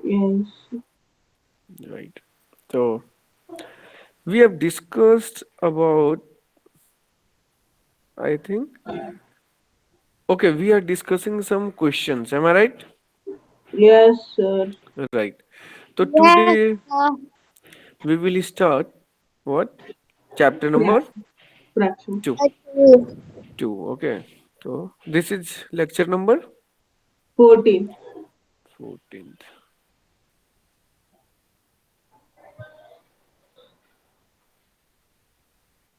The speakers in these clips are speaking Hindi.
Yes. Right. So we have discussed about, I think, okay, we are discussing some questions. Am I right? Yes, sir. Right. So Yes. today we will start what? Chapter Yeah. number Fraction. two. Okay. Two. Okay. So this is lecture number 14. 14th.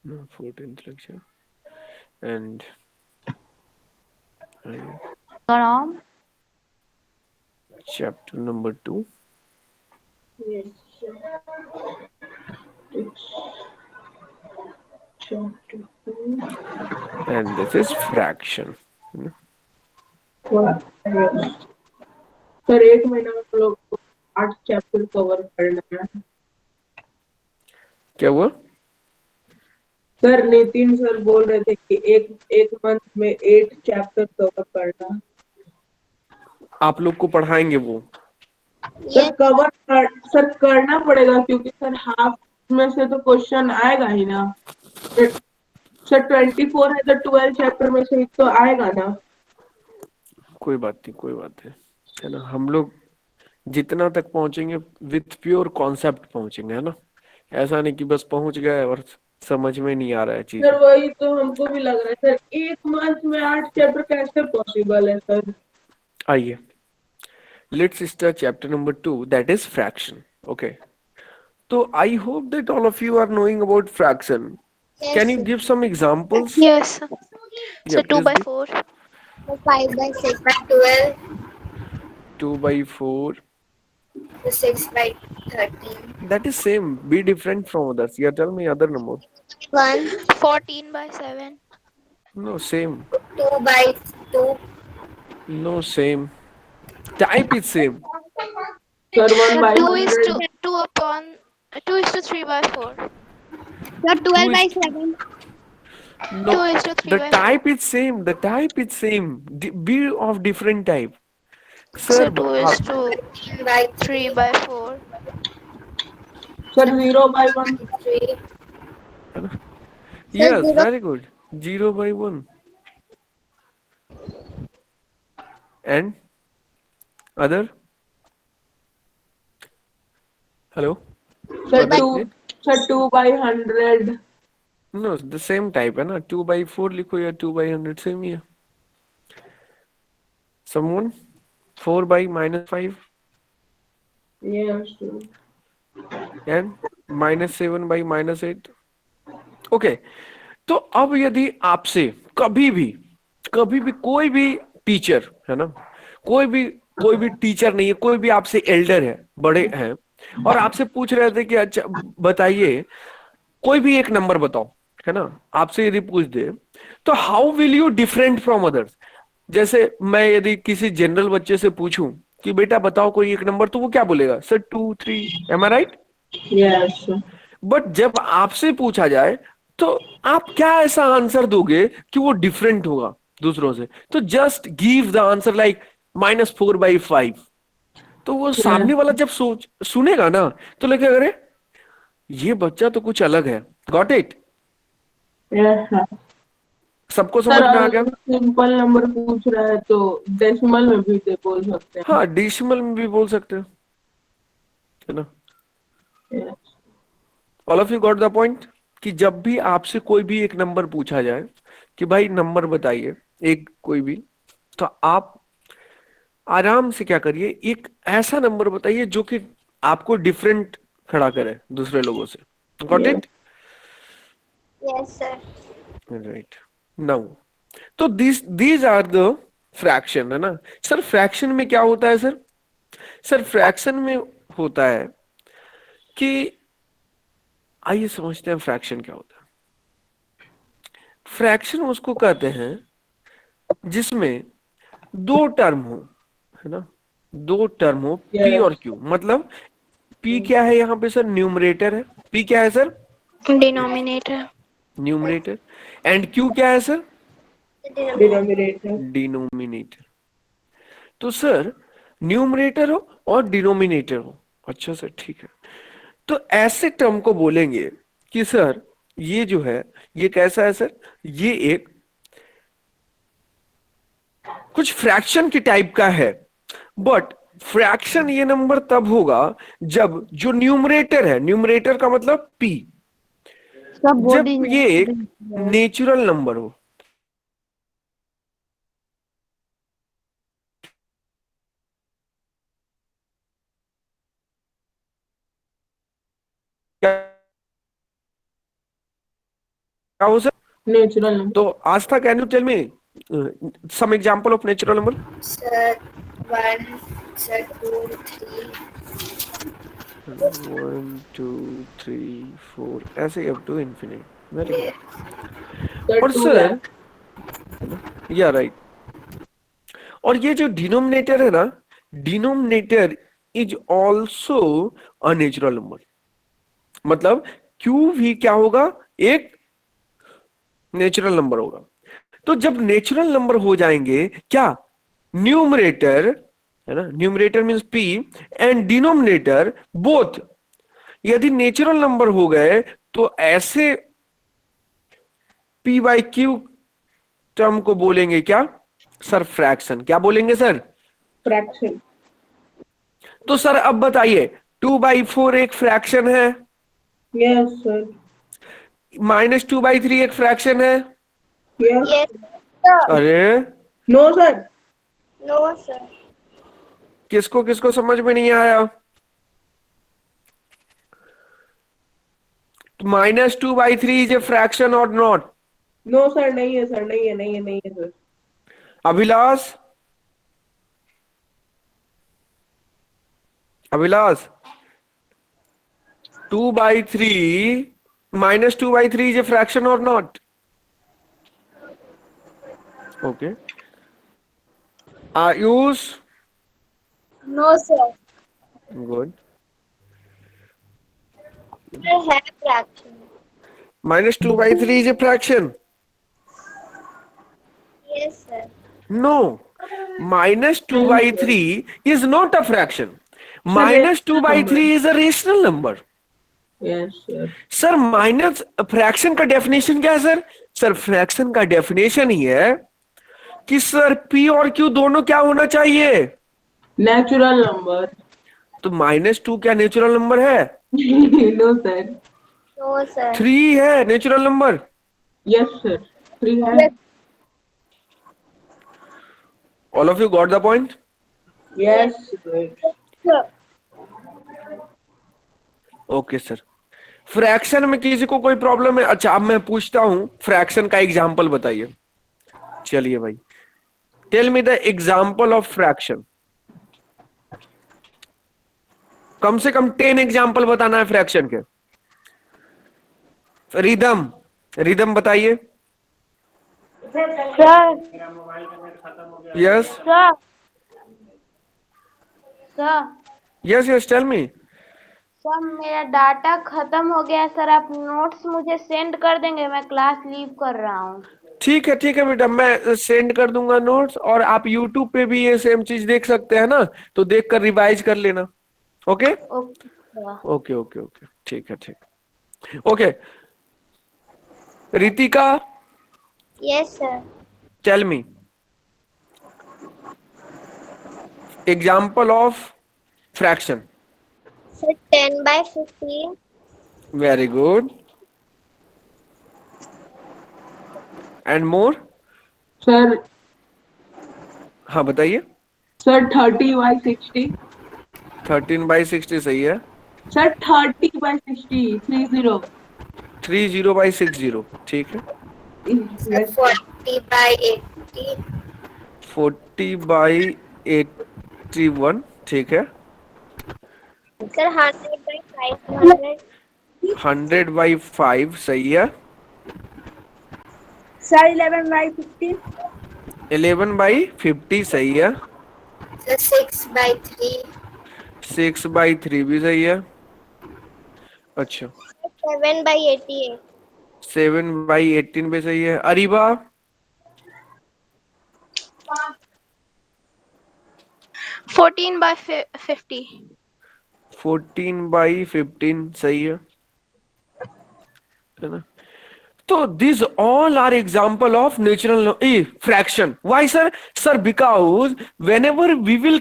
No, 14th lecture. And I Karam. chapter number two. Yes, sir. It's chapter 2. And this is fraction. है ना? What? Yes. सर एक महीना में हम लोग को 8 चैप्टर कवर करना है। क्या हुआ? सर नितिन सर बोल रहे थे कि एक एक मंथ में 8 चैप्टर कवर करना। आप लोग को पढ़ाएंगे वो? सर सर करना पड़ेगा क्योंकि सर हाफ में से तो क्वेश्चन आएगा ही ना। सर 24 है तो 12 चैप्टर में से एक तो आएगा ना। कोई बात नहीं, कोई बात है ना? हम लोग जितना तक पहुंचेंगे विथ प्योर कॉन्सेप्ट पहुंचेंगे, है ना? ऐसा नहीं कि बस पहुंच गए और समझ में नहीं आ रहा है चीजें। सर वही तो हमको भी लग रहा है सर एक मंथ में 8 चैप्टर कैसे पॉसिबल है सर। आइए, let's start chapter number 2, that is fraction. Okay, तो I hope that all of you are knowing about fraction. Can Yes. You give some examples? Yes. या So 2 please by give. 4. 5/6 by 12. 2/4. 6/13. That is same. Be different from others. Yeah, tell me other number. 1. 14 by 7. No, same. 2/2. No, same. Type is same. Sir 1 So by 2 is 100 to 2 upon 2 is to 3 by 4. Your 2 12 by is 7. 2 no. is to 3 The by 4. type is same. The type is same. Be of different type. So Sir, 2 is आप, to 3 by 4. Sir 0 by 1 3. है ना? Sir, Yes, 0. very good. 0/1. And other? Hello? Sir Other 2 plate? Sir 2 by 100 No, the same type है ना? 2/4 लिखो या 2/100 same ही है. Someone? 4/-5 yes sir. and -7/-8. Okay, तो अब यदि आपसे कभी भी कोई भी टीचर है ना, कोई भी टीचर नहीं है, कोई भी आपसे एल्डर है, बड़े हैं, और आपसे पूछ रहे थे कि अच्छा बताइए कोई भी एक नंबर बताओ, है ना, आपसे यदि पूछ दे तो how will you different from others. जैसे मैं यदि किसी जनरल बच्चे से पूछूं कि बेटा बताओ कोई एक नंबर, तो वो क्या बोलेगा? Sir 2 3. Am I right? yes sir. But जब आपसे पूछा जाए तो आप क्या ऐसा आंसर दोगे कि वो डिफरेंट होगा दूसरों से? तो just give the answer like -4/5. तो वो सामने वाला जब सोच सुनेगा ना तो लगे अरे ये बच्चा तो कुछ अलग है. Got it? yes sir. सबको सर समझ में आ गया? अगर सिंपल नंबर पूछ रहा है तो डेसिमल में भी दे बोल सकते हैं। हाँ, डेसिमल में भी बोल सकते हो, है ना? yes. All of you got the point कि जब भी आपसे कोई भी एक नंबर पूछा जाए कि भाई नंबर बताइए एक कोई भी, तो आप आराम से क्या करिए, एक ऐसा नंबर बताइए जो कि आपको डिफरेंट खड़ा करे दूसरे लोगों से. Got yes. It? Yes, sir. Right. Now तो दीज आर द फ्रैक्शन, है ना? सर फ्रैक्शन में क्या होता है सर? सर फ्रैक्शन में होता है कि आइए समझते हैं फ्रैक्शन क्या होता है. फ्रैक्शन उसको कहते हैं जिसमें दो टर्म हो, है ना, दो टर्म हो, पी yes. और क्यू. मतलब पी क्या है यहाँ पे सर? न्यूमरेटर है. पी क्या है sir? Denominator. Numerator. And Q क्या है सर? denominator. डिनोमिनेटर. तो सर न्यूमरेटर हो और डिनोमिनेटर हो। अच्छा सर, ठीक है। तो ऐसे टर्म को बोलेंगे कि सर ये जो है ये कैसा है सर, ये एक कुछ फ्रैक्शन की टाइप का है। बट फ्रैक्शन ये नंबर तब होगा जब जो न्यूमरेटर है, न्यूमरेटर का मतलब पी, सब बॉडी जब ये एक नेचुरल नंबर हो। क्या क्या हो सर? Natural number. तो Astha, can you tell me some example of natural number? Sir, 1, sir, 2, 3. 1 2 3 4 ऐसे up to infinite. Very Yeah. Good. Sir और 2 सर, लाख। है ना, या राइट। और ये जो डिनोमिनेटर है ना, denominator is also a natural number. मतलब क्यू भी क्या होगा, एक नेचुरल नंबर होगा। तो जब नेचुरल नंबर हो जाएंगे क्या, न्यूमरेटर, है ना, numerator means P and denominator both यदि नेचुरल नंबर हो गए तो ऐसे पी बाई क्यू टर्म को बोलेंगे क्या सर, फ्रैक्शन। क्या बोलेंगे सर? फ्रैक्शन। तो सर अब बताइए, 2/4 एक फ्रैक्शन है, यस सर। -2/3 एक फ्रैक्शन है। यस। Yes, sir. अरे नो सर। No, sir. किसको किसको समझ में नहीं आया? -2/3 इज ए फ्रैक्शन और नॉट? नो सर, नहीं है सर, नहीं है, नहीं है, नहीं है sir. Abhilash, Abhilash, 2/3 -2/3 is a fraction or not? Okay. Ayush, No, sir. good. I have fraction. -2/3 is a fraction. Yes, sir. No, -2/3 is not a fraction. Sir, -2/3 is a rational number. Yes sir. Sir minus fraction का डेफिनेशन क्या है सर? सर फ्रैक्शन का डेफिनेशन ही है कि सर पी और क्यू दोनों क्या होना चाहिए? Natural number. तो -2 क्या नेचुरल नंबर है? No sir. No, sir. 3 है नेचुरल नंबर। यस सर, 3 है। All of you got the point? Yes sir. Sir. Okay sir. Fraction में किसी को कोई प्रॉब्लम है? अच्छा अब मैं पूछता हूं, फ्रैक्शन का एग्जांपल बताइए। चलिए भाई, tell me the example of fraction. कम से कम 10 एग्जांपल बताना है फ्रैक्शन के। रिदम, रिदम बताइए। Sir yes sir sir yes yes, tell me. Sir मेरा डाटा खत्म हो गया है सर, आप नोट्स मुझे सेंड कर देंगे, मैं क्लास लीव कर रहा हूँ। ठीक है बेटा, मैं सेंड कर दूंगा नोट्स, और आप यूट्यूब पे भी ये सेम चीज देख सकते हैं ना, तो देख कर रिवाइज कर लेना। Okay okay sir. Okay okay okay, ठीक है। Okay Ritika, Yes, sir. Tell me example of fraction. Sir, 10/15. Very good, and more? Sir. हाँ बताइए। सर 30/60। 13/60 सही है। सर 30/60, 30। 30/60 ठीक है। Sir, 40/80. 40/81 ठीक है। Sir, 100/500. 100/5 सही है। Sir, 11/50. 11/50 सही है। Sir, 6/3. 6/3 भी सही है। अच्छा, 7/88. 7/18 भी सही है। अरीबा, 14 by 50. 14/15 सही है ना? So these all are example of natural fraction. Why, sir? Sir, because whenever we will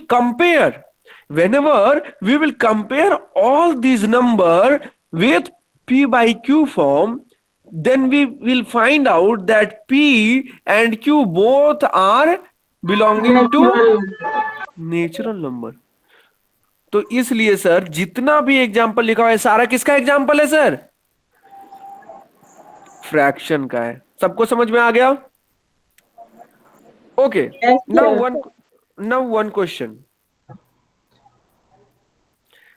compare all these number with p by q form, then we will find out that p and q both are belonging to natural number. तो इसलिए सर जितना भी एग्जाम्पल लिखा हुआ है सारा किसका एग्जाम्पल है सर? फ्रैक्शन का है। सबको समझ में आ गया? Okay, Yes, now one question.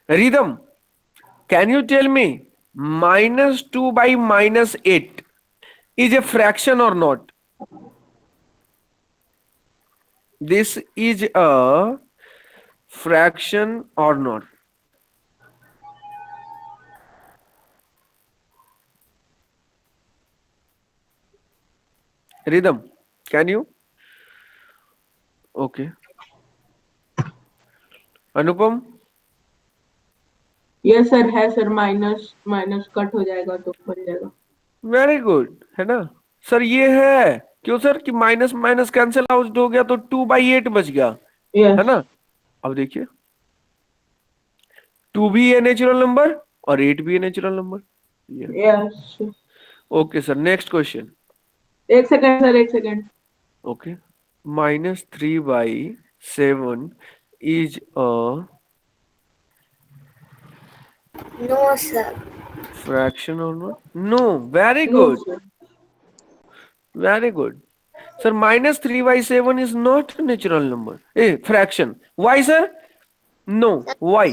Ridham, can you tell me -2/-8 is a fraction or not? This is a fraction or not? Rhythm, can you? Okay. Anupam? Yes sir है सर, माइनस माइनस कट हो जाएगा तो बन जाएगा। वेरी गुड, है ना सर? ये है क्यों सर कि माइनस माइनस कैंसिल आउट हो गया तो 2/8 बच गया, है यस ना? अब देखिए 2 भी है नेचुरल नंबर और 8 भी है natural number. Yes. Okay sir, next question. एक सेकंड सर, एक second. Okay, -3/7 is a No, sir. fraction or not? No, very good, very good. Sir, -3/7 is not a natural number, fraction. Why, sir? No, why?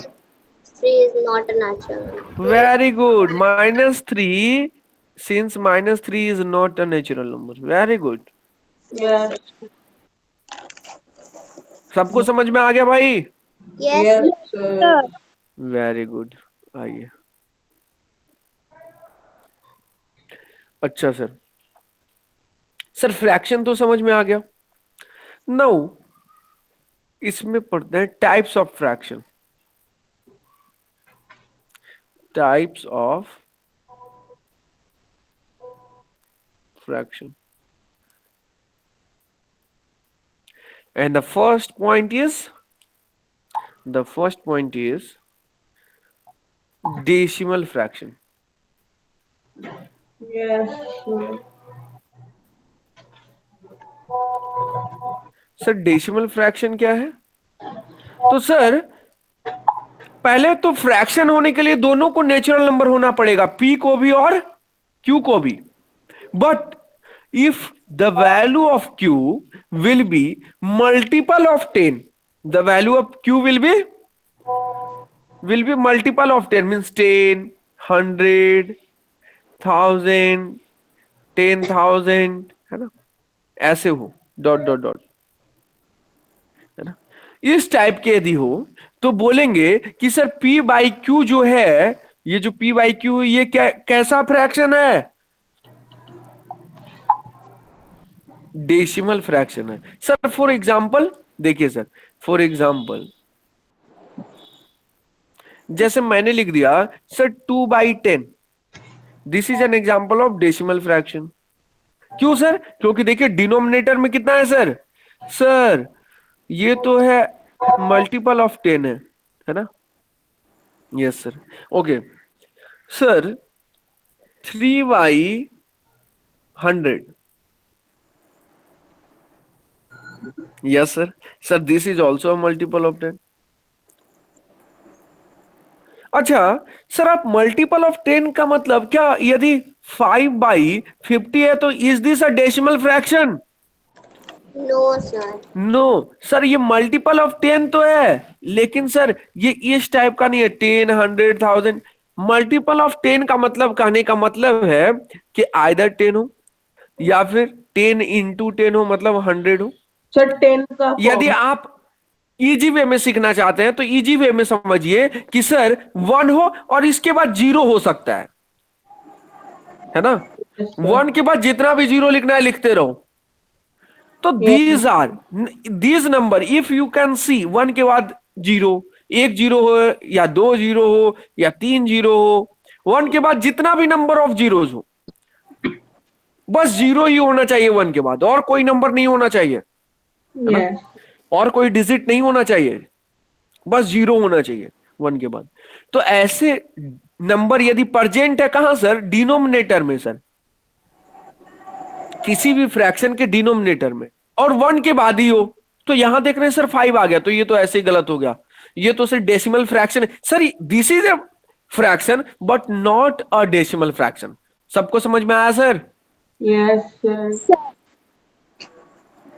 3 is not a natural number. Very good. -3, since -3 is not a natural number. Very good. Yes सबको समझ में आ गया भाई? Yes, yes sir. Very good. आइए, अच्छा सर, सर फ्रैक्शन तो समझ में आ गया। नाउ इसमें पढ़ते हैं types of fraction. Types of fraction, and the first point is decimal fraction. Yes sir decimal fraction क्या है? तो सर पहले तो फ्रैक्शन होने के लिए दोनों को नेचुरल नंबर होना पड़ेगा, p को भी और q को भी। But if the value of q will be multiple of 10, the value of q will be multiple of 10, means 10, 100, 1000, 10,000, है ना? ऐसे हो डॉट डॉट डॉट, है ना? इस टाइप के यदि हो तो बोलेंगे कि सर p बाई क्यू जो है, ये जो p बाई क्यू ये कैसा फ्रैक्शन है? डेसिमल फ्रैक्शन है। सर फॉर एग्जांपल देखिए सर, फॉर एग्जांपल जैसे मैंने लिख दिया sir 2/10, this is an example of decimal fraction. क्यों सर? क्योंकि देखिए डिनोमिनेटर में कितना है सर? सर ये तो है मल्टीपल ऑफ 10 है ना? Yes sir. Okay sir 3/100, yes sir, sir this is also a multiple of 10। अच्छा सर, आप मल्टीपल ऑफ 10 का मतलब क्या? यदि 5/50 है तो is this a decimal fraction? no, sir. No sir, ये मल्टीपल ऑफ 10 तो है, लेकिन सर ये इस टाइप का नहीं है 10, 100, 1000। मल्टीपल ऑफ 10 का मतलब, कहने का मतलब है कि आइदर 10 हो या फिर 10 into 10 हो, मतलब 100 हो। सर 10 का यदि आप इजी वे में सीखना चाहते हैं तो इजी वे में समझिए कि सर 1 हो और इसके बाद 0 हो सकता है ना? 1 के बाद जितना भी 0 लिखना है लिखते रहो। तो these number if you can see 1 के बाद 0, एक 0 हो या 2 0 हो या 3 0 हो, 1 के बाद जितना भी नंबर ऑफ जीरोज हो, बस 0 ही होना चाहिए 1 के बाद, और कोई नंबर नहीं होना चाहिए, Yes. और कोई डिजिट नहीं होना चाहिए, बस 0 होना चाहिए 1 के बाद। तो ऐसे नंबर यदि प्रेजेंट है कहां सर? डिनोमिनेटर में सर, किसी भी फ्रैक्शन के डिनोमिनेटर में, और 1 के बाद ही हो। तो यहां देख रहे हैं सर 5 आ गया, तो ये तो ऐसे ही गलत हो गया, ये तो सर डेसिमल फ्रैक्शन है sir, this is a fraction but not a decimal fraction. सबको समझ में आया sir? Yes, sir.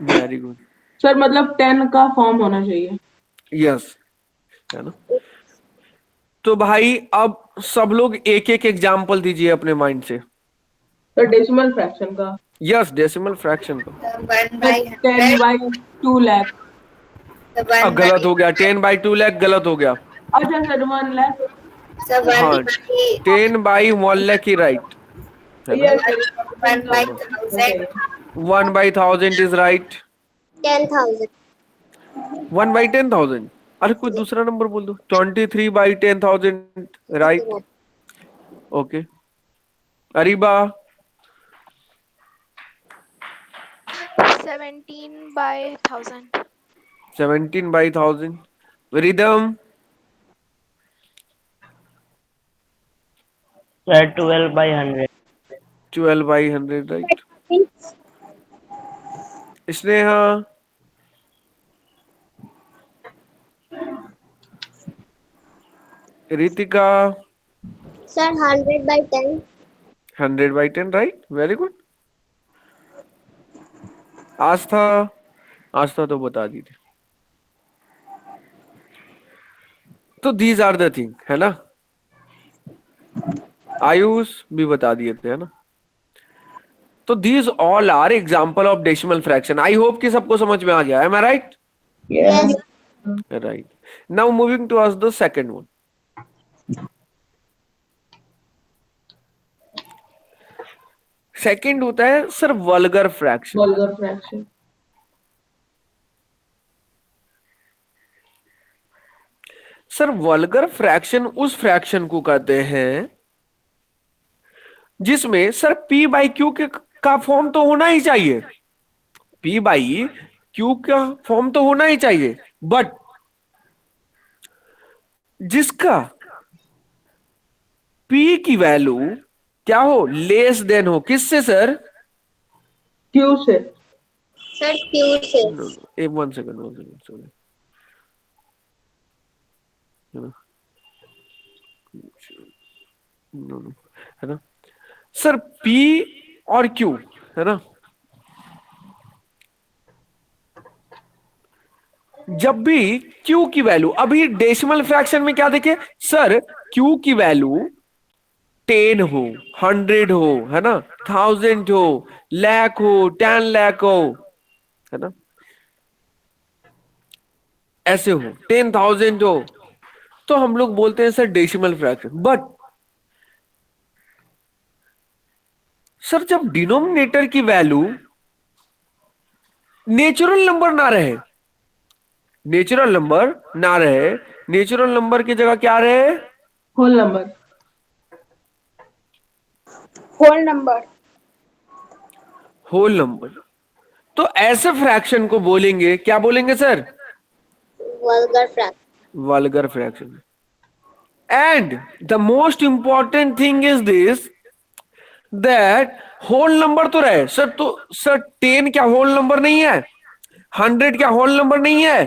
Very good. Sir मतलब 10 का फॉर्म होना चाहिए। यस, है ना? तो भाई अब सब लोग एक एक एग्जाम्पल दीजिए अपने माइंड से। सर डेसिमल फ्रैक्शन का। यस, डेसिमल फ्रैक्शन का। 10 by 2 lakh। गलत हो गया, 10 by 2 लाख गलत हो गया। अच्छा सर 1 lakh। हाँ, 10 by 1 लाख ही राइट है ना? Yes, sir. 1 by 1000, 1 by 1000 is right. 10,000, 1 by 10,000, अरे कोई दूसरा नंबर बोल दो। 23 by 10,000 right. Okay, Areeba 17 by 1000. 17 by 1000। Rhythm 12 by 100. 12 by 100 right. Sneha 'Ritika sir 100 by 10, 100 by 10 right, very good. Astha तो बता दी थी। तो दीज आर द थिंग, है ना? आयुष भी बता दिए थे, है ना? तो these all are example of decimal fraction. I hope कि सबको समझ में आ गया, am I right? yes, right. Now moving to us the second one. Second होता है sir vulgar fraction. Vulgar fraction. Sir vulgar fraction उस फ्रैक्शन को कहते हैं जिसमें सर पी बाई क्यू का फॉर्म तो होना ही चाहिए, पी बाई क्यू का फॉर्म तो होना ही चाहिए, बट जिसका पी की वैल्यू क्या हो? लेस देन हो। किससे सर? क्यू से। sir Q से, एक 1 सेकंड सॉरी, है ना सर? P और Q, है ना? जब भी Q की वैल्यू, अभी डेसिमल फ्रैक्शन में क्या देखे सर? Q की वैल्यू 10 हो, 100 हो, है ना? 1000 हो, लाख हो, 10 लाख हो, है ना? ऐसे हो, 10,000 हो, तो हम लोग बोलते हैं sir decimal fraction. But sir जब डिनोमिनेटर की वैल्यू नेचुरल नंबर ना रहे, नेचुरल नंबर की जगह क्या रहे? Whole number. होल नंबर, तो ऐसे फ्रैक्शन को बोलेंगे, क्या बोलेंगे sir? vulgar fraction, vulgar fraction. And the most important thing is this, that whole number तो रहे सर, तो सर 10 क्या होल नंबर नहीं है? 100 क्या होल नंबर नहीं है?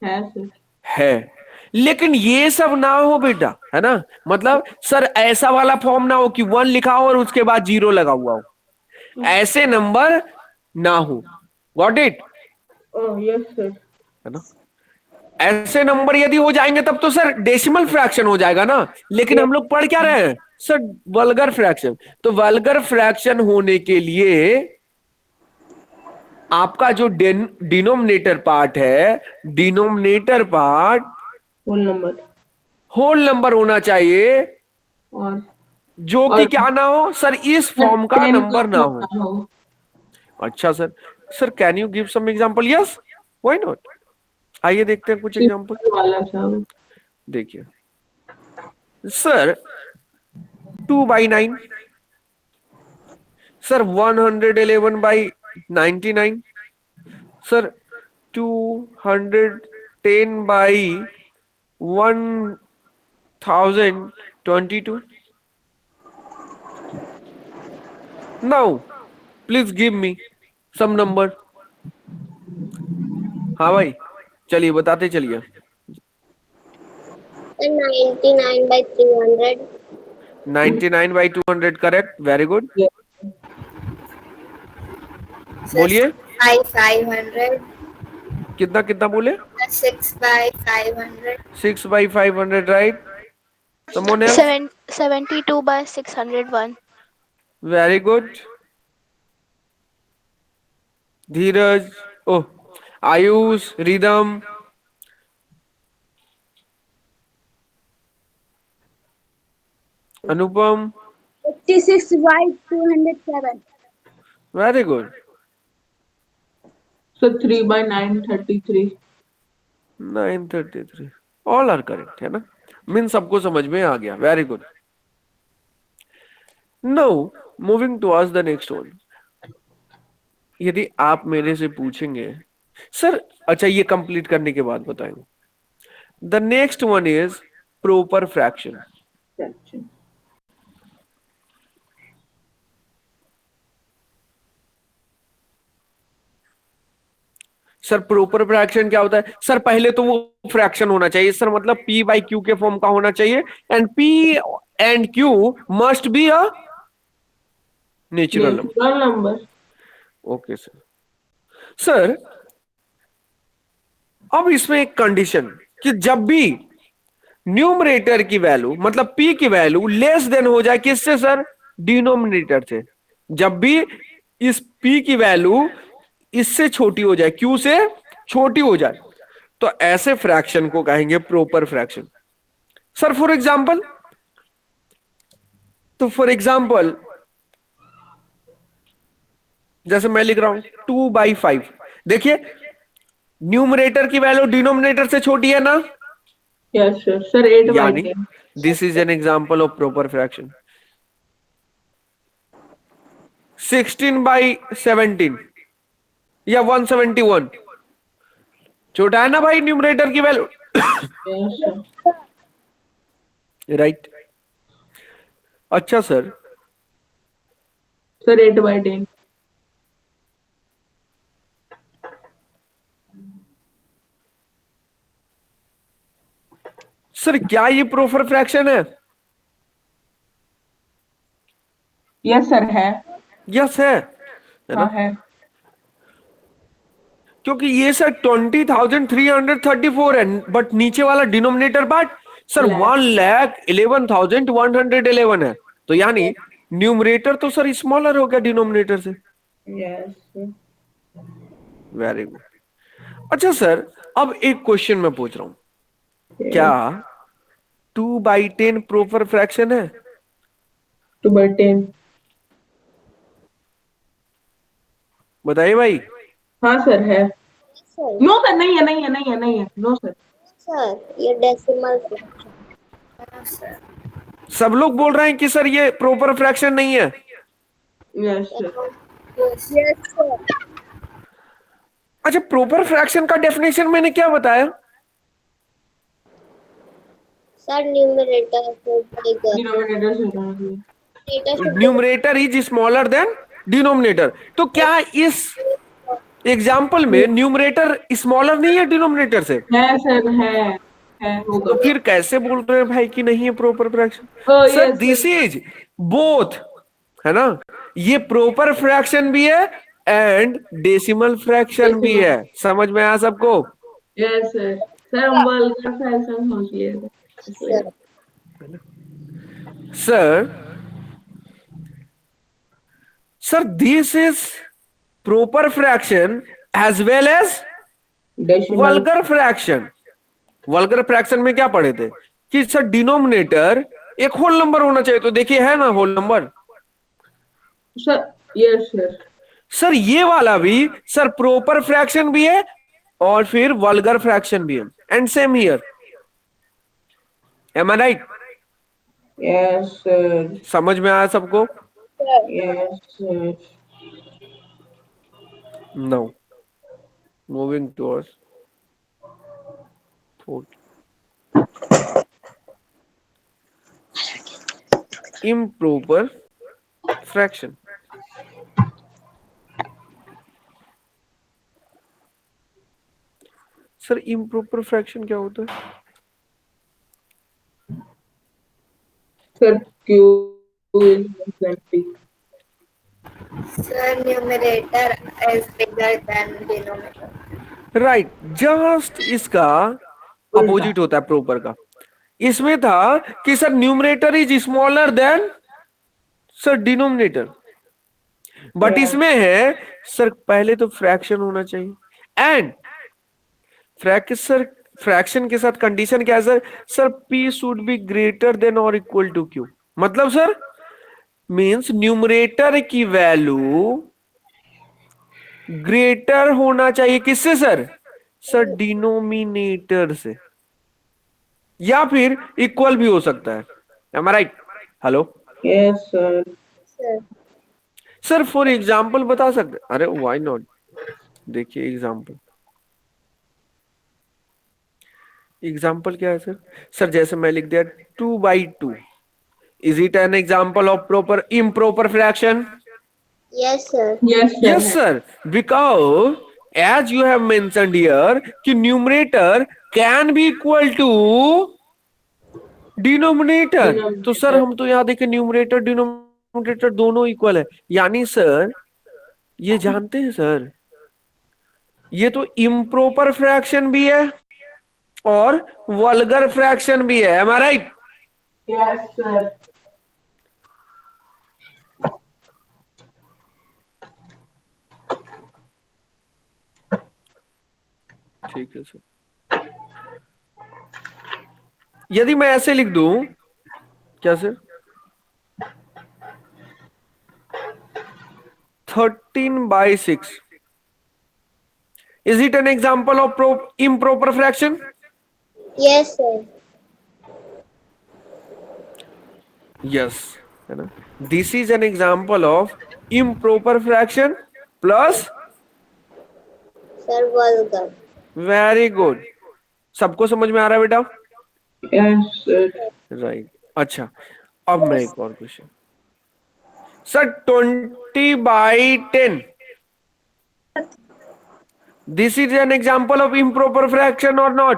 है सर। है। लेकिन ये सब ना हो बेटा, है ना? मतलब सर ऐसा वाला फॉर्म ना हो कि 1 लिखा हो और उसके बाद 0 लगा हुआ हो, ऐसे नंबर ना हो। Got it? Oh yes sir. है ना? ऐसे नंबर यदि हो जाएंगे तब तो सर डेसिमल फ्रैक्शन हो जाएगा ना। लेकिन हम लोग पढ़ क्या रहे हैं सर? Vulgar fraction. तो वल्गर फ्रैक्शन होने के लिए आपका जो डिनोमिनेटर पार्ट है, डिनोमिनेटर पार्ट होल नंबर होना चाहिए, और जो कि क्या ना हो सर? इस फॉर्म का 10 नंबर ना हो। हो। अच्छा sir, sir can you give some example? Yes, why not? आइए देखते हैं कुछ एग्जांपल। वाला सब देखिए sir 2/9, sir 111/99, sir 210/1022। Now please give me some number. हाँ भाई, चलिए बताते चलिए। Sir, 99 by 300. 99/200 correct, very good. बोलिए 500. कितना कितना बोले? 6/500. 6/500 right. Someone else? 72 by 601. Very good. Dheeraj, oh Ayush, Ridham, Anupam, 56 by 207. Very good. So 3/933. 933 all are correct, है ना? मीन सबको समझ में आ गया, very good. Now moving towards the next one. यदि आप मेरे से पूछेंगे सर, अच्छा ये कंप्लीट करने के बाद बताएंगे। The next one is proper fraction. Sir proper fraction क्या होता है? सर पहले तो वो फ्रैक्शन होना चाहिए सर, मतलब P बाई Q के फॉर्म का होना चाहिए, and P and Q must be a natural number. Okay sir. Sir अब इसमें एक कंडीशन कि जब भी न्यूमरेटर की वैल्यू मतलब P की वैल्यू लेस देन हो जाए, किससे सर? डिनोमिनेटर से। जब भी इस P की वैल्यू इससे छोटी हो जाए, Q से छोटी हो जाए, तो ऐसे फ्रैक्शन को कहेंगे proper fraction. Sir for example, तो फॉर एग्जाम्पल जैसे मैं लिख रहा हूं 2/5, देखिए न्यूमरेटर की वैल्यू डिनोमिनेटर से छोटी है ना? Yes sir. सर 8/10। यानी this is an example of proper fraction. 16/17 या 171 छोटा है ना भाई न्यूमरेटर की वैल्यू? Yes sir. राइट। अच्छा सर, सर 8/10। सर क्या ये प्रॉपर फ्रैक्शन है? यस सर है। यस है ना? हाँ है। क्योंकि ये सर 20,334 है, बट नीचे वाला डिनोमिनेटर पार्ट सर Lakh. 1,11,111 है, तो यानी न्यूमरेटर तो सर स्मॉलर हो गया डिनोमिनेटर से। Yes sir. Very good. अच्छा सर, अब एक क्वेश्चन मैं पूछ रहा हूं, क्या 2/10 प्रॉपर फ्रैक्शन है? 2/10। बताइए भाई। हाँ सर है। Sir, नो सर नहीं है, नहीं है, नहीं है, नहीं है, नो सर। sir, ये decimal fraction. सब लोग बोल रहे हैं कि सर ये प्रॉपर फ्रैक्शन नहीं है। Yes sir. Yes, sir. अच्छा, प्रॉपर फ्रैक्शन का डेफिनेशन मैंने क्या बताया? Sir, numerator should be bigger. Denominator से कहाँ गया? Numerator should be numerator is smaller than denominator, तो क्या इस एग्जाम्पल में न्यूमरेटर स्मॉलर नहीं है डिनोमिनेटर से? है सर, है होगा। तो फिर कैसे बोल रहे हैं भाई कि नहीं है proper fraction? Oh, sir yes, this is both, है ना? ये प्रॉपर फ्रैक्शन भी है एंड डेसिमल फ्रैक्शन भी है। समझ में आया सबको? Yes sir. सर हम वल्गर फ्रैक्शन सोच लिए थे इसलिए। Sir this is proper fraction as well as decimal. Vulgar fraction. Vulgar fraction में क्या पढ़े थे कि सर डिनोमिनेटर एक होल नंबर होना चाहिए, तो देखिए है ना whole number. Sir yes sir. Sir ये वाला भी सर प्रॉपर फ्रैक्शन भी है और फिर वल्गर फ्रैक्शन भी है, and same here, am I right? Yes, sir. समझ में आया सबको? Yes, sir. No, moving towards 40. improper fraction. Sir improper fraction क्या होता है? Sir, Q is less than P. Sir, numerator is bigger than denominator. Right, just इसका अपोजिट होता है प्रॉपर का। इसमें था कि sir numerator is smaller than sir denominator, but इसमें है सर पहले तो फ्रैक्शन होना चाहिए, एंड फ्रैक्शन के साथ कंडीशन क्या है सर? Sir P should be greater than और इक्वल टू Q। मतलब सर मींस न्यूमरेटर की वैल्यू ग्रेटर होना चाहिए किससे सर? सर डिनोमिनेटर से, या फिर इक्वल भी हो सकता है। Am I right? Hello Yes, sir. Sir. Sir, for example बता सकते? अरे व्हाई नॉट, देखिए एग्जाम्पल। एग्जाम्पल क्या है सर? सर जैसे मैं लिख दिया 2/2, is it an example of proper improper fraction? Yes, sir. Yes, sir. Yes, sir. Because as you have mentioned here, कि numerator can be equal to denominator. तो सर हम तो यहाँ देखें numerator denominator दोनों इक्वल है, यानी सर ये जानते हैं सर, ये तो improper फ्रैक्शन भी है और वल्गर फ्रैक्शन भी है। Am I right? Yes, sir. ठीक है सर। यदि मैं ऐसे लिख दूं, क्या sir? 13/6, is it an example of improper fraction? Yes, sir. Yes, है ना? This is an example of improper fraction plus Sir, vulgar. very good. सबको समझ में आ रहा है बेटा? Yes, sir. राइट, अच्छा अब मैं एक और question. Sir 20/10, this is an example of improper fraction or not?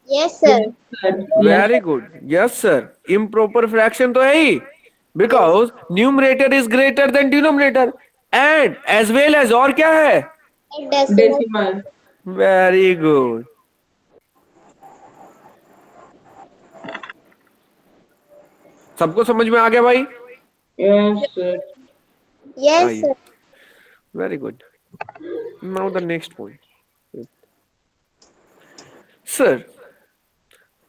Yes, sir. Sir. Very good, yes sir, improper fraction तो है ही, because numerator is greater than denominator and as well as, और क्या है? Decimal. Decimal. Very good. सबको समझ में आ गया भाई? Yes, sir. Yes, आइए। sir. Very good. Now the next point. Sir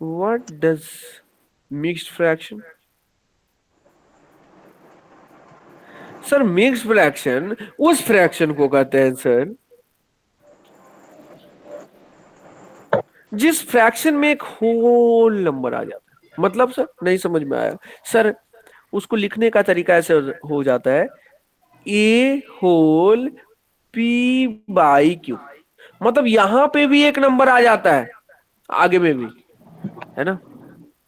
what does mixed fraction? Sir mixed fraction उस फ्रैक्शन को कहते हैं सर जिस फ्रैक्शन में एक होल नंबर आ जाता है। मतलब सर नहीं समझ में आया सर, उसको लिखने का तरीका ऐसे हो जाता है a होल p/q, मतलब यहां पे भी एक नंबर आ जाता है, आगे में भी, है ना?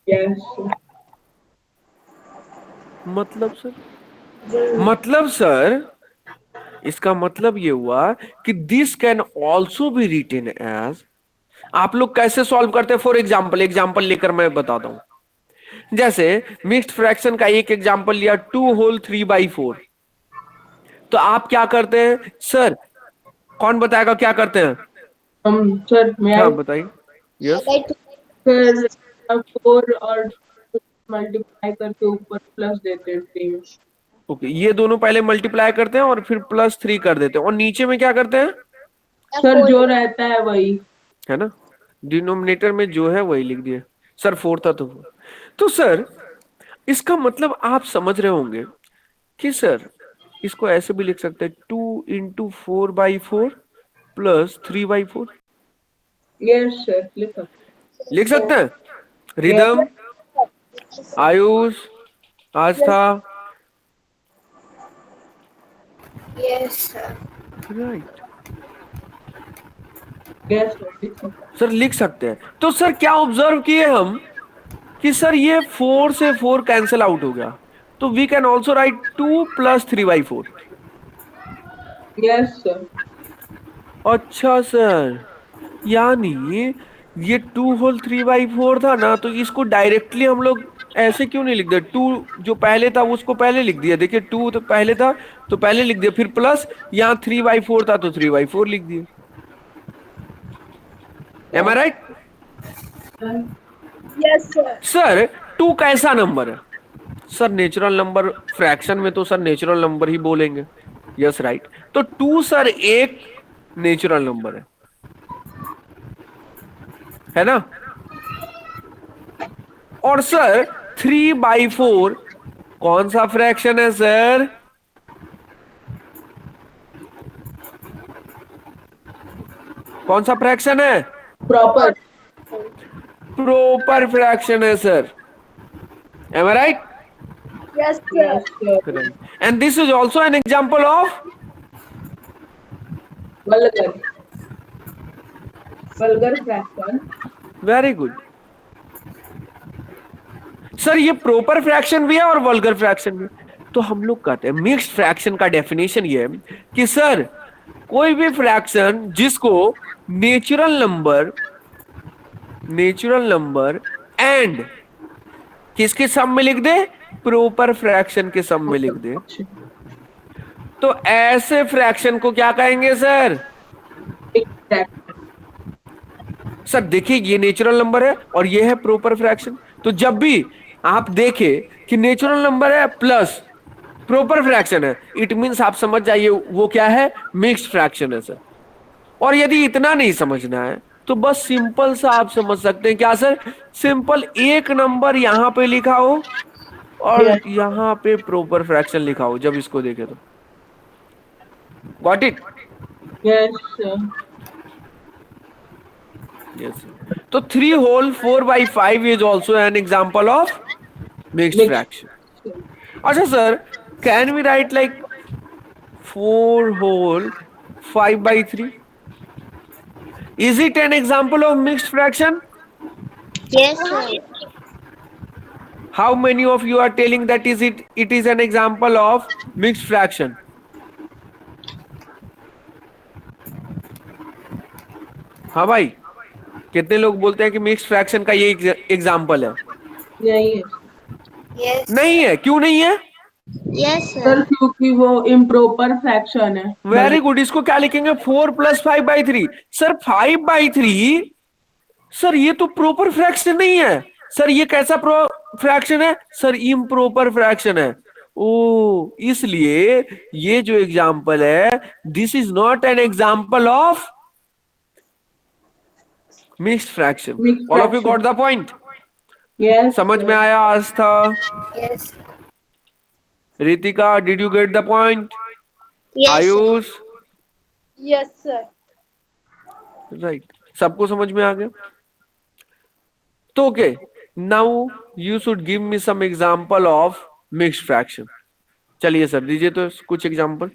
Yes, sir. मतलब सर इसका मतलब ये हुआ कि this can also be written as, आप लोग कैसे सॉल्व करते हैं? फॉर एग्जाम्पल लेकर मैं बताता हूं। जैसे मिक्स्ड फ्रैक्शन का एक एग्जाम्पल लिया 2 होल 3/4, तो आप क्या करते हैं सर? कौन बताएगा क्या करते हैं? Sir, may हाँ I? बताइए। यस Sir, 4 और मल्टीप्लाई करके ऊपर प्लस देते थे। ओके, ये दोनों पहले मल्टीप्लाई करते हैं और फिर +3 कर देते हैं, और नीचे में क्या करते हैं? सर जो रहता है वही, है ना, डिनोमिनेटर में जो है वही लिख दिए। सर 4 था तो सर इसका मतलब आप समझ रहे होंगे कि सर इसको ऐसे भी लिख सकते हैं 2 into 4/4 plus 3/4। Yes, sir. Listen. लिख सकते हैं? Yes. रिदम, आयुष, आस्था, Yes, sir. Right. Yes, sir. Listen. Sir लिख सकते हैं। तो सर क्या ऑब्जर्व किए हम कि सर ये 4 से 4 कैंसिल आउट हो गया, तो we can also write 2 plus 3/4। Yes, sir. अच्छा सर, यानी ये 2 होल 3/4 था ना, तो इसको डायरेक्टली हम लोग ऐसे क्यों नहीं लिख दिया? 2 जो पहले था उसको पहले लिख दिया। देखिए 2 तो पहले था तो पहले लिख दिया, फिर प्लस यहाँ 3/4 था तो 3/4 लिख दिया। M I right? Yes, sir. Sir 2 कैसा नंबर है? सर नेचुरल नंबर, फ्रैक्शन में तो सर नेचुरल नंबर ही बोलेंगे। Yes right. तो 2 सर एक नेचुरल नंबर है ना? और सर 3/4 कौन सा फ्रैक्शन है सर? कौन सा फ्रैक्शन है? Proper. प्रॉपर फ्रैक्शन है sir. Am I right? Yes, sir. And this is also an example of Vulgar. Vulgar fraction. Very good. Sir ये प्रॉपर फ्रैक्शन भी है और वल्गर फ्रैक्शन भी। तो हम लोग कहते हैं मिक्स्ड फ्रैक्शन का डेफिनेशन ये है कि सर कोई भी फ्रैक्शन जिसको नेचुरल नंबर एंड किसके सम में लिख दे? प्रॉपर फ्रैक्शन के सम में लिख दे, तो ऐसे फ्रैक्शन को क्या कहेंगे सर? सर देखिए ये नेचुरल नंबर है और ये है प्रॉपर फ्रैक्शन। तो जब भी आप देखें कि नेचुरल नंबर है प्लस प्रॉपर फ्रैक्शन है, इट मींस आप समझ जाइए वो क्या है? मिक्स्ड फ्रैक्शन है सर। और यदि इतना नहीं समझना है तो बस सिंपल सा आप समझ सकते हैं क्या सर? सिंपल एक नंबर यहां पे लिखा हो और Yes. यहां पे प्रॉपर फ्रैक्शन लिखा हो, जब इसको देखे तो। Got it? Yes, sir. Yes. तो 3 whole 4/5 is also an example of mixed Mixed. Fraction. अच्छा sir, can we write like 4 whole 5/3? Is it an example of mixed fraction? Yes, sir. How many of you are telling that it is an example of mixed fraction? हाँ भाई, कितने लोग बोलते हैं कि मिक्स्ड फ्रैक्शन का ये एग्जाम्पल है? नहीं है Yes. नहीं है। क्यों नहीं है? Yes, sir, sir. क्योंकि वो इम्प्रॉपर फ्रैक्शन है। Very good. इसको क्या लिखेंगे? 4 प्लस 5/3। सर 5/3 सर ये तो प्रॉपर फ्रैक्शन नहीं है सर। ये कैसा फ्रैक्शन है सर? इम्प्रॉपर फ्रैक्शन है। ओ, इसलिए ये जो एग्जाम्पल है, this is not an example of mixed fraction. Mixed all of you fraction. Got the point? Yes, समझ sir. में आया Astha? Yes. Ritika, did you get the point? Yes, sir. Ayush? Yes, sir. Right, सबको समझ में आ गया? तो okay, now you should give me some example of mixed fraction. चलिए सर दीजिए तो कुछ example.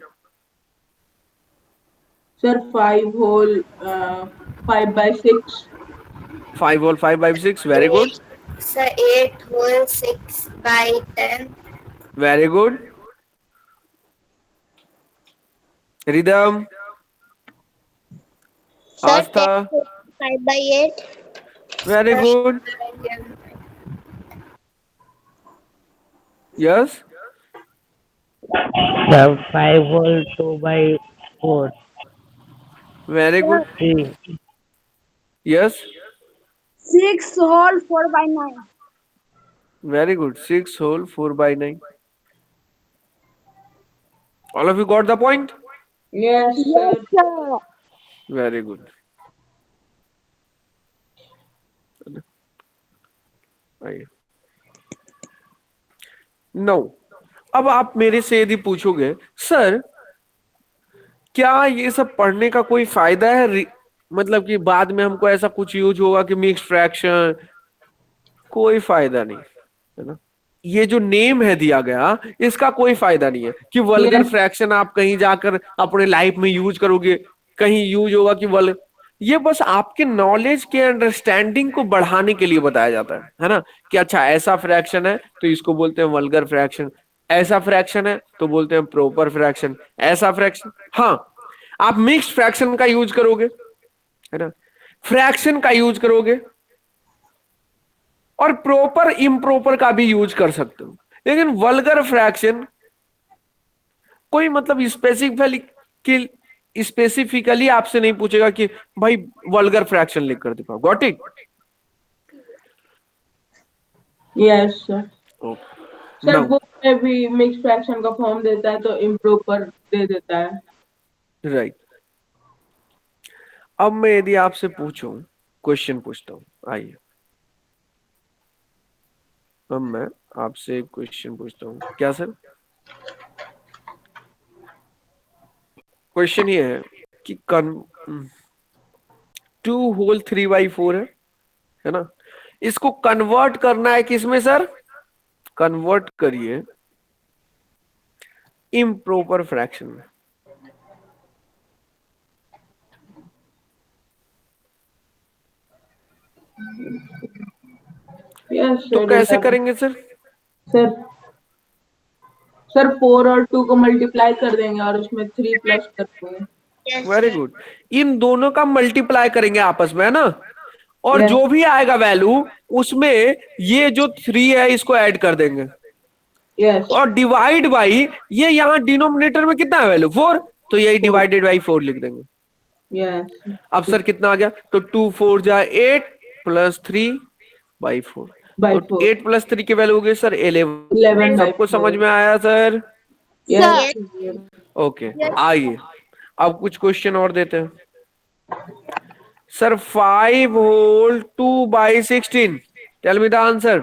Sir 5 whole 5/6. 5 whole 5/6, very good, Sir, 8 whole 6/10. Very good. Ridham, Sir, Astha, 5/8. Very good, yes, The 5 whole 2/4. Very good, 3. Yes, 6 whole 4/9. Very good, 6 whole 4/9। All of you got the point? Yes, sir. Very good. आइए, नो अब आप मेरे से यदि पूछोगे सर क्या ये सब पढ़ने का कोई फायदा है, मतलब कि बाद में हमको ऐसा कुछ यूज होगा कि मिक्स फ्रैक्शन, कोई फायदा नहीं है ना। ये जो नेम है दिया गया इसका कोई फायदा नहीं है कि वल्गर Yes. फ्रैक्शन आप कहीं जाकर अपने लाइफ में यूज करोगे, कहीं यूज होगा कि वल, ये बस आपके नॉलेज के अंडरस्टैंडिंग को बढ़ाने के लिए बताया जाता है ना। कि अच्छा ऐसा फ्रैक्शन है तो इसको बोलते हैं वल्गर फ्रैक्शन, ऐसा फ्रैक्शन है तो बोलते हैं प्रॉपर फ्रैक्शन, ऐसा फ्रैक्शन, हाँ आप मिक्स फ्रैक्शन का यूज करोगे है ना, फ्रैक्शन का यूज करोगे और प्रॉपर इम्प्रॉपर का भी यूज कर सकते हो। लेकिन वल्गर फ्रैक्शन कोई मतलब स्पेसिफिकली आपसे नहीं पूछेगा कि भाई वल्गर फ्रैक्शन लिख कर दिखाओ, got it. Yes, sir. Sir now book में भी मिक्स फ्रैक्शन का फॉर्म देता है तो इम्प्रॉपर दे देता है। राइट। अब मैं यदि आपसे पूछूं, क्वेश्चन पूछता हूं, आइए अब मैं आपसे एक क्वेश्चन पूछता हूं। क्या सर? क्वेश्चन ये है कि 2 होल 3/4 है ना, इसको कन्वर्ट करना है किसमें सर? कन्वर्ट करिए इम्प्रॉपर फ्रैक्शन में। यस तो सर। कैसे करेंगे सर? सर सर 4 और 2 को मल्टीप्लाई कर देंगे और उसमें 3 प्लस कर देंगे। Yes, very sir. गुड। इन दोनों का मल्टीप्लाई करेंगे आपस में है ना, और Yes. जो भी आएगा वैल्यू उसमें ये जो 3 है इसको ऐड कर देंगे यस और डिवाइड बाई ये यहाँ डिनोमिनेटर में कितना है वैल्यू 4, तो यही डिवाइडेड बाई 4 लिख देंगे। यस अब सर कितना आ गया? तो 2 4 जा 8 प्लस 3/4, बाई तो 4 8 प्लस 3 की वैल्यू हो गई सर 11। 11/4। सबको समझ में आया सर? यस ओके आइए अब कुछ क्वेश्चन और देते हैं। Sir 5 whole 2/16, tell me the answer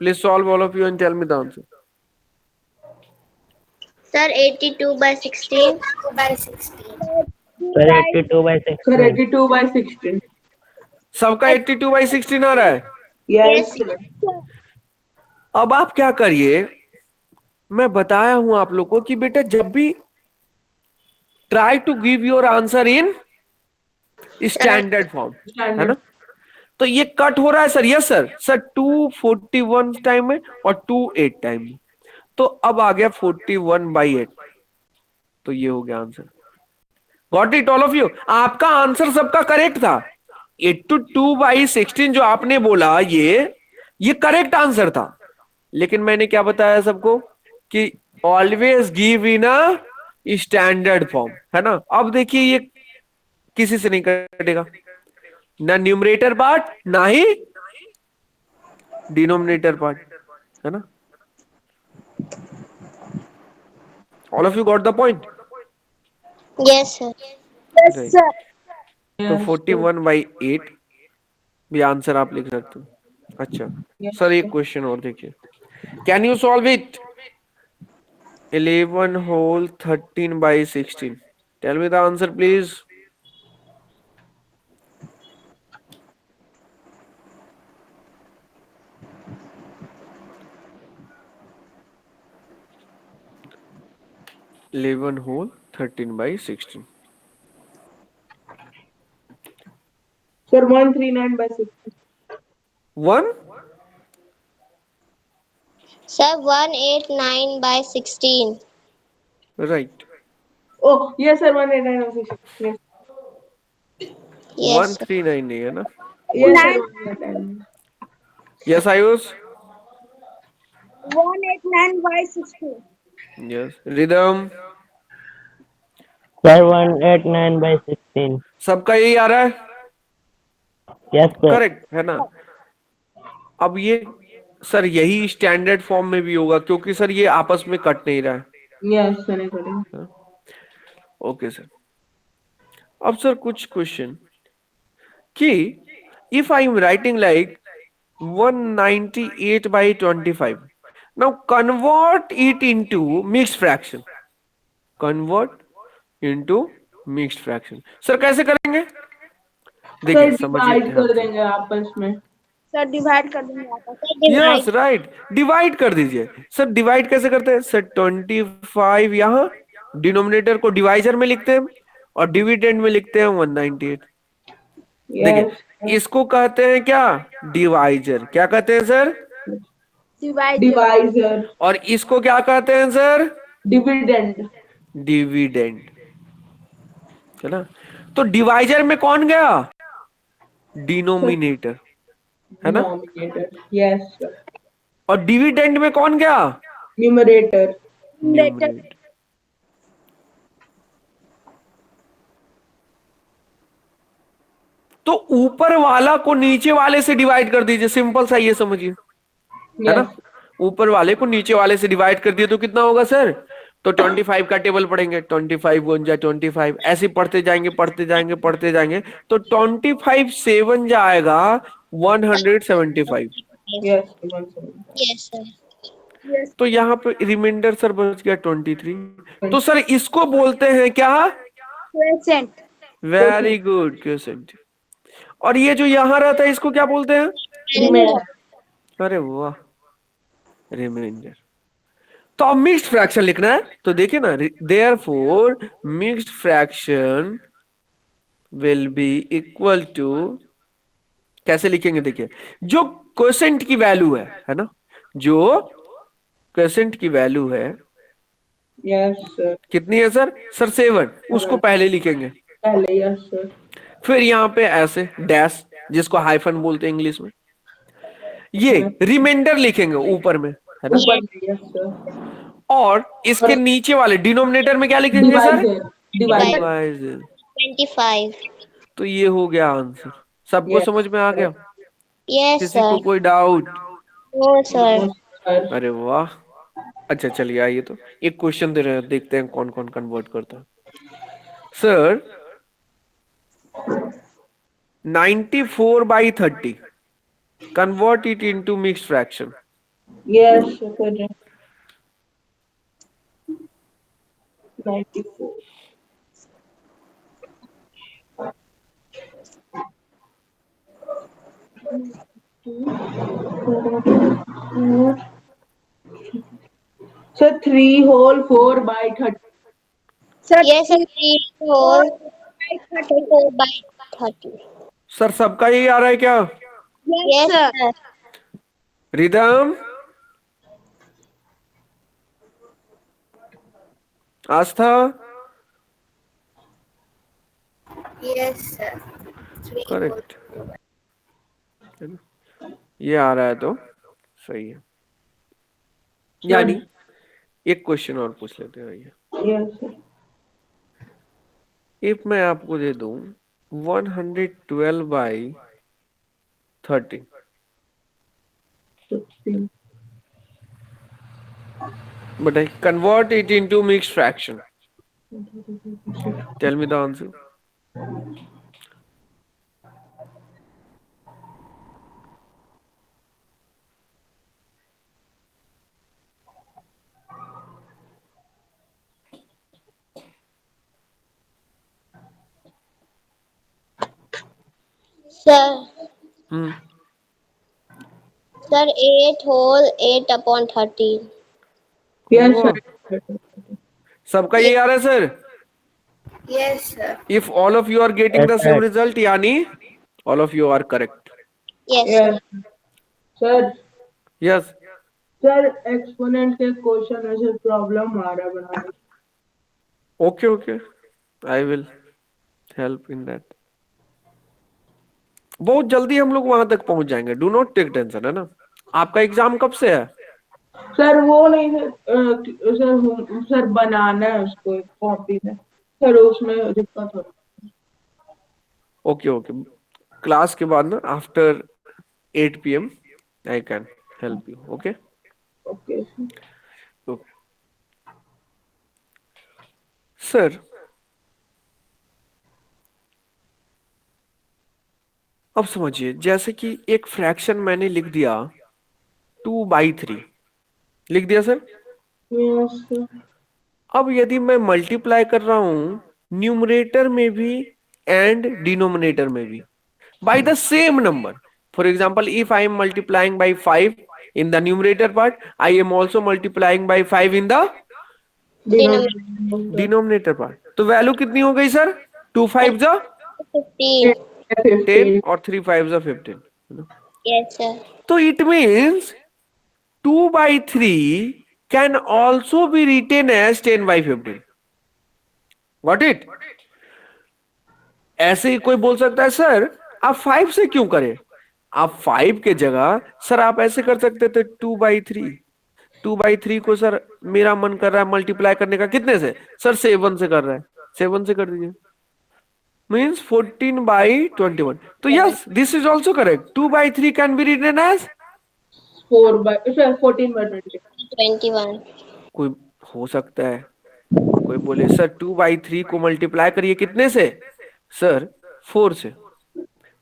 please, solve all of you and tell me the answer. Sir, 82 by 16. 2/16. Sir, 82 by sir 16. 82/16। सबका 82/16 आ रहा है। यस अब आप क्या करिए, मैं बताया हूं आप लोग को कि बेटा जब भी try to give your answer in standard form है ना, तो ये कट हो रहा है sir. Yes sir, sir 241 time में और 28 टाइम में, तो अब आ गया 41/8, तो ये हो गया answer. Got it all of you? आपका आंसर सबका करेक्ट था। 82/16 जो आपने बोला ये करेक्ट आंसर था, लेकिन मैंने क्या बताया सबको कि always give in a standard form है ना। अब देखिए ये किसी से नहीं कटेगा, ना न्यूमरेटर पार्ट ना ही डिनोमिनेटर पार्ट है ना। All of you got the point? Yes, sir. Right. तो 41/8 भी आंसर आप लिख सकते हो। अच्छा सर एक क्वेश्चन और देखिए, can you solve it? 11 whole 13/16, tell me the answer please. Eleven whole 13/16। Sir 139/16। 1 Sir, 189 by 16. Right. Oh yes sir 189/16। Yes, sir. 139 नहीं है ना? Yes sir 189। Yes Ayush? 189 by 16. Yes Ridham? Sir, 189 by 16. सबका यही आ रहा है? Yes, sir. करेक्ट है ना। अब ये सर यही स्टैंडर्ड फॉर्म में भी होगा क्योंकि सर ये आपस में कट नहीं रहा है। यस सर नहीं करेंगे। Okay sir. अब सर कुछ क्वेश्चन कि if I am writing like 198 by 25. Now convert it into mixed fraction. Convert into mixed fraction. Sir कैसे करेंगे? देखिए सर समझिए डिवाइड ध्यान कर से. देंगे आपस में। सर डिवाइड कर देंगे आपस में। यस राइट, डिवाइड कर दीजिए. सर डिवाइड कैसे करते हैं? सर 25 यहां डिनोमिनेटर को डिवाइजर में लिखते हैं और डिविडेंड में लिखते हैं 198. देखिए यस इसको कहते हैं क्या? डिवाइजर. क्या कहते हैं सर? डिवाइजर। और इसको क्या कहते हैं सर? डिविडेंड। डिविडेंड. चला. तो डिवाइजर में कौन गया? डिनोमिनेटर. है ना? डिनोमिनेटर। Yes sir. और डिविडेंड में कौन गया? न्यूमरेटर। न्यूमरेटर. तो ऊपर वाला को नीचे वाले से डिवाइड कर दीजिए. सिंपल सा ये समझिए. है ना? यस ऊपर वाले को नीचे वाले से डिवाइड कर दिए तो कितना होगा सर? तो 25 का टेबल पढ़ेंगे. 25 1 जा 25. ऐसे पढ़ते जाएंगे पढ़ते जाएंगे पढ़ते जाएंगे. तो 25 7 जाएगा 175. Yes yes sir. तो यहाँ पे रिमाइंडर सर बच गया 23. तो सर इसको बोलते हैं क्या? क्वेसेंट। Very good, quotient. और ये जो यहाँ रहता है इसको क्या बोलते हैं? रिमाइंडर। अरे वाह, रिमाइंडर. तो अब मिक्स्ड फ्रैक्शन लिखना है. तो देखिए ना, therefore mixed fraction will be equal to. कैसे लिखेंगे? देखिए जो क्वोशिएंट की वैल्यू है ना, जो क्वोशिएंट की वैल्यू है यस सर। कितनी है सर? सर 7. उसको पहले लिखेंगे. पहले यस सर। फिर यहाँ पे ऐसे डैश, जिसको हाइफन बोलते हैं इंग्लिश में. ये रिमाइंडर लिखेंगे ऊपर में. है ना? ऊपर में यस सर। और इसके नीचे वाले डिनोमिनेटर में क्या लिखेंगे सर? डिवाइडर। डिवाइजर. 25। तो ये हो गया आंसर. सबको Yes, समझ में आ गया? यस किसी को सर। कोई डाउट? No sir. सर। अरे वाह. अच्छा चलिए आइए, तो एक क्वेश्चन दे रहे हैं, देखते हैं कौन कौन कन्वर्ट करता है. Sir 94 by 30, convert it into mixed fraction. Yes sir. 94। Sir 3 whole 4 by 30। Yes sir. 3 whole 34 by 30। Sir सबका यही आ रहा है क्या? Yes sir. Ridham, Astha? Yes, sir. 3 correct. ये आ रहा है तो सही है. यानी एक क्वेश्चन और पूछ लेते हैं भैया. Yes sir. इफ मैं आपको दे दूं 112 by 30, 16। but I convert it into mixed fraction. Tell me the answer. Sir hmm. Sir 8 whole 8 upon 30। Yes वाह. सर। सबका यही आ रहा है sir. Yes, sir. If all of you are getting Yes, the same sir. result, यानी all of you are correct. Yes yes sir. Sir. Yes. Sir exponent के क्वेश्चन में से प्रॉब्लम आ रहा है बनाने। Okay, okay. I will help in that. बहुत जल्दी हम लोग वहां तक पहुंच जाएंगे. Do not take tension. है ना? आपका एग्जाम कब से है? सर वो नहीं सर बनाना है उसको एक कॉपी में। सर उसमें दिक्कत हो। Okay okay. क्लास के बाद ना after 8 PM I can help you. Okay. Okay Okay. Sir अब समझिए, जैसे कि एक फ्रैक्शन मैंने लिख दिया 2/3, लिख दिया सर। Yes, sir. अब यदि मैं मल्टीप्लाई कर रहा हूं न्यूमरेटर में भी एंड डिनोमिनेटर में भी by the same number, for example, if I am multiplying by 5 in the numerator part, I am also multiplying by 5 in the Denominator. denominator part. तो वैल्यू कितनी हो गई सर? 2 5 जा 15. 10 15. और 3 5 जा 15, है ना? Yes, sir. तो it means 2/3 can also be written as 10/15. Got it? ऐसे ही कोई बोल सकता है सर आप 5 से क्यों करें? आप 5 के जगह सर आप ऐसे कर सकते थे 2/3। 2/3 को सर मेरा मन कर रहा है मल्टीप्लाई करने का, कितने से सर? 7 से कर रहा है, 7 से कर दीजिए, मीन्स 14/21। तो yes, this is also correct. 2/3 can be written as 14/20. 21. कोई हो सकता है कोई बोले सर 2/3 को मल्टीप्लाई करिए कितने से सर? 4 से।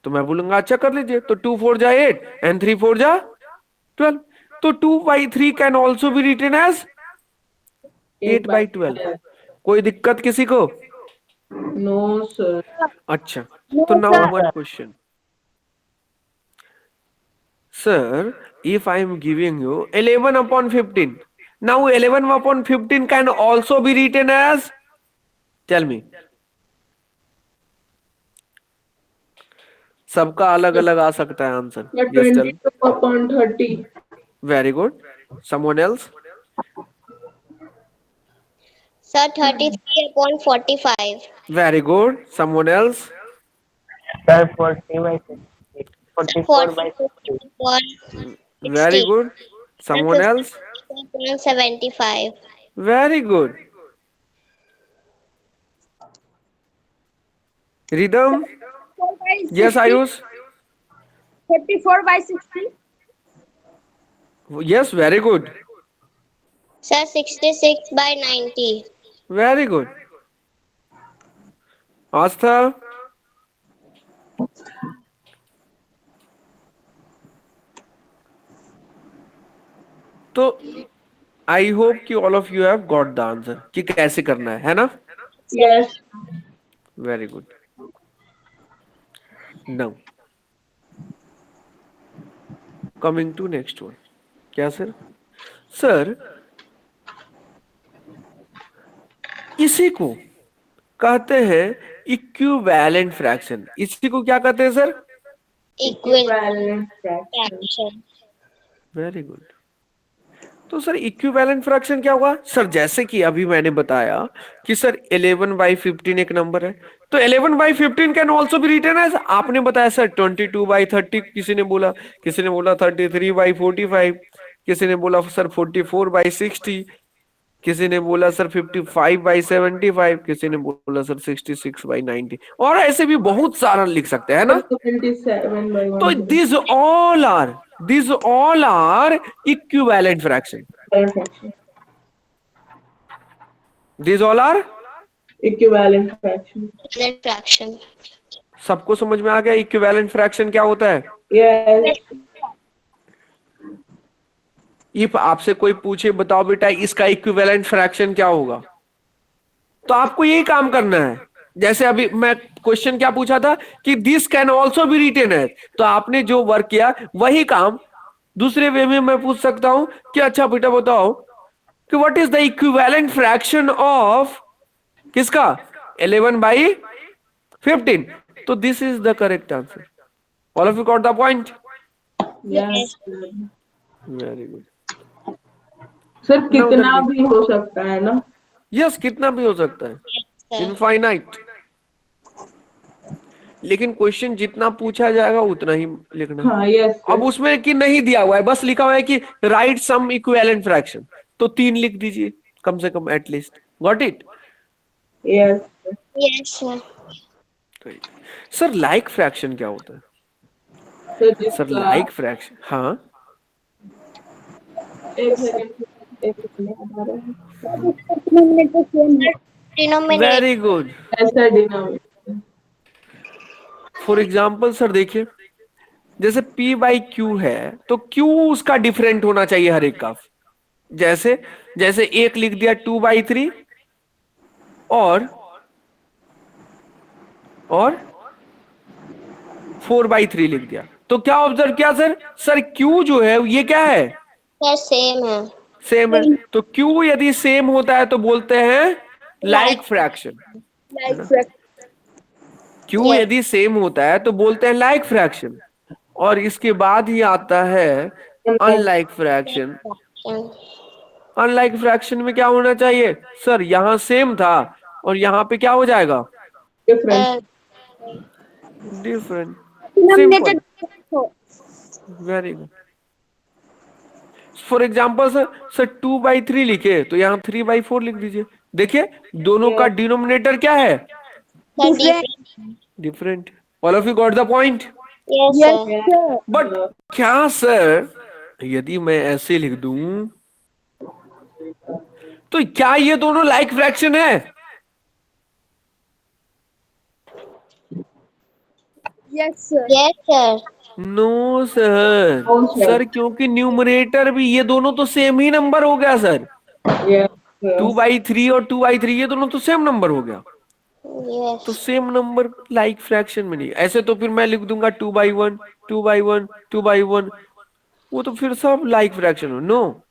तो मैं बोलूंगा अच्छा कर लीजिए, तो 2 4 जा 8 एंड 3 4 जा 12। तो 2/3 can also be written as 8/12। कोई दिक्कत किसी को? No, sir. अच्छा, तो now one question sir, if I am giving you 11/15, now 11/15 can also be written as, tell me, सबका अलग अलग आ सकता है answer. Yeah, Yes, tell me. 22/30. Very good. Someone else? Sir, 33/45. Very good. Someone else? Sir, 40/60. 44/60. 44. Very 60. good. Someone else? 75. Very good. Rhythm? Yes, Ayush? 34/60. Yes, very good. Sir, 66/90. Very good. Astha? तो आई होप कि all of you have got the answer कि कैसे करना है ना? Yes. Very good. Now coming to next one. क्या सर? सर, इसी को कहते हैं इक्विवेलेंट फ्रैक्शन। इसी को क्या कहते हैं sir? Equivalent Equivalent fraction. fraction. Very good. तो सर इक्विवेलेंट फ्रैक्शन क्या हुआ सर? जैसे कि अभी मैंने बताया कि सर 11/15 एक नंबर है, तो 11/15 can also be written as, आपने बताया सर 22/30, किसी ने बोला 33/45, किसी ने बोला सर 44/60, किसी ने बोला सर 55/75, किसी ने बोला सर 66/90, और ऐसे भी बहुत सारा लिख सकते हैं ना? 77/1. तो these all are equivalent fraction. Fraction. These all are, Equivalent fraction. Equivalent fraction. सबको समझ में आ गया इक्विवेलेंट फ्रैक्शन क्या होता है? Yes. इफ आपसे कोई पूछे बताओ बेटा इसका इक्विवेलेंट फ्रैक्शन क्या होगा, तो आपको यही काम करना है। जैसे अभी मैं क्वेश्चन क्या पूछा था कि this can also be written as, तो आपने जो वर्क किया वही काम दूसरे वे में मैं पूछ सकता हूं कि अच्छा बेटा बताओ कि what is the equivalent fraction of किसका? 11/15। तो this is the correct answer. All of you got the point? Yes. Very good. Sir कितना भी हो सकता है ना? यस, कितना भी हो सकता है, Sir. इनफाइनाइट। लेकिन क्वेश्चन जितना पूछा जाएगा उतना ही लिखना। हाँ, yes. अब उसमें कि नहीं दिया हुआ है, बस लिखा हुआ है कि राइट सम इक्विवेलेंट फ्रैक्शन, तो 3 लिख दीजिए कम से कम at least. Got it? Yes. Yes, sir. Sir like fraction क्या होता है? सर सर लाइक फ्रैक्शन, हाँ एक सेकंड आ रहा है। Denominator. Very good. ऐसा डिनोमिनेटर. फॉर एग्जाम्पल सर देखिए जैसे p बाई क्यू है तो q उसका डिफरेंट होना चाहिए हर एक का। जैसे जैसे एक लिख दिया 2/3 और 4/3 लिख दिया, तो क्या ऑब्जर्व किया सर? सर q जो है ये क्या है? सर सेम है। सेम है। तो q यदि सेम होता है तो बोलते हैं लाइक फ्रैक्शन, है ना? q Yes. यदि सेम होता है तो बोलते हैं लाइक फ्रैक्शन। और इसके बाद ही आता है अनलाइक फ्रैक्शन। अनलाइक फ्रैक्शन में क्या होना चाहिए सर? यहां सेम था और यहां पे क्या हो जाएगा? Different. Different. Simple, very good. For example sir 2/3 लिखे तो यहाँ 3/4 लिख दीजिए। देखिए दोनों का डिनोमिनेटर क्या है? Sir different. Different. All of you got the point? Yes sir. But क्या सर यदि मैं ऐसे लिख दूं तो क्या ये दोनों लाइक फ्रैक्शन है? Yes sir. No sir. No, sir. Sir क्योंकि न्यूमरेटर भी ये दोनों तो सेम ही नंबर हो गया सर। Yes, sir. 2/3 और 2/3 ये दोनों तो सेम नंबर हो गया। तो yes same number like fraction में नहीं। ऐसे तो फिर मैं लिख दूंगा 2/1 2/1 2/1, वो तो फिर सब लाइक फ्रैक्शन हो। नो,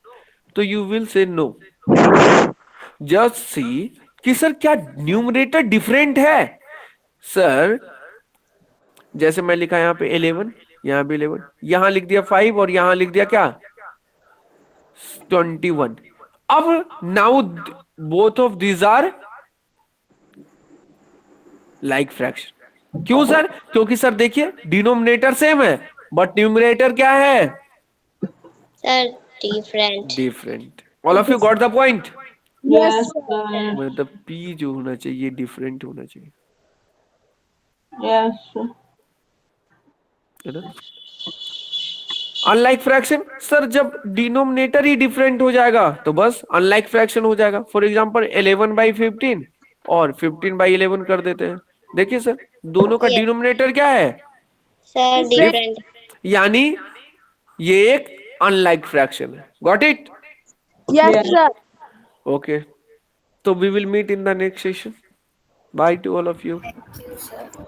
तो you will say no. Just see कि सर क्या न्यूमरेटर डिफरेंट है? सर जैसे मैं लिखा यहाँ पे 11, यहाँ भी 11, यहां लिख दिया 5 और यहां लिख दिया क्या? 21। अब now both of these are like fraction. क्यों सर? क्योंकि सर देखिए डिनोमिनेटर सेम है बट न्यूमरेटर क्या है? Sir different. Different. All of you got the point? Yes, sir. मतलब p जो होना चाहिए डिफरेंट होना चाहिए, Yes, sir. है ना? अनलाइक फ्रैक्शन सर जब डिनोमिनेटर ही डिफरेंट हो जाएगा तो बस अनलाइक फ्रैक्शन हो जाएगा। फॉर एग्जांपल 11/15 और 15/11 कर देते हैं। देखिए सर दोनों का Yes. डिनोमिनेटर क्या है? Sir different. यानी ये एक अनलाइक फ्रैक्शन है। Got it? Yes, sir. Okay, तो we will meet in the next session. Bye to all of you. Thank you, sir.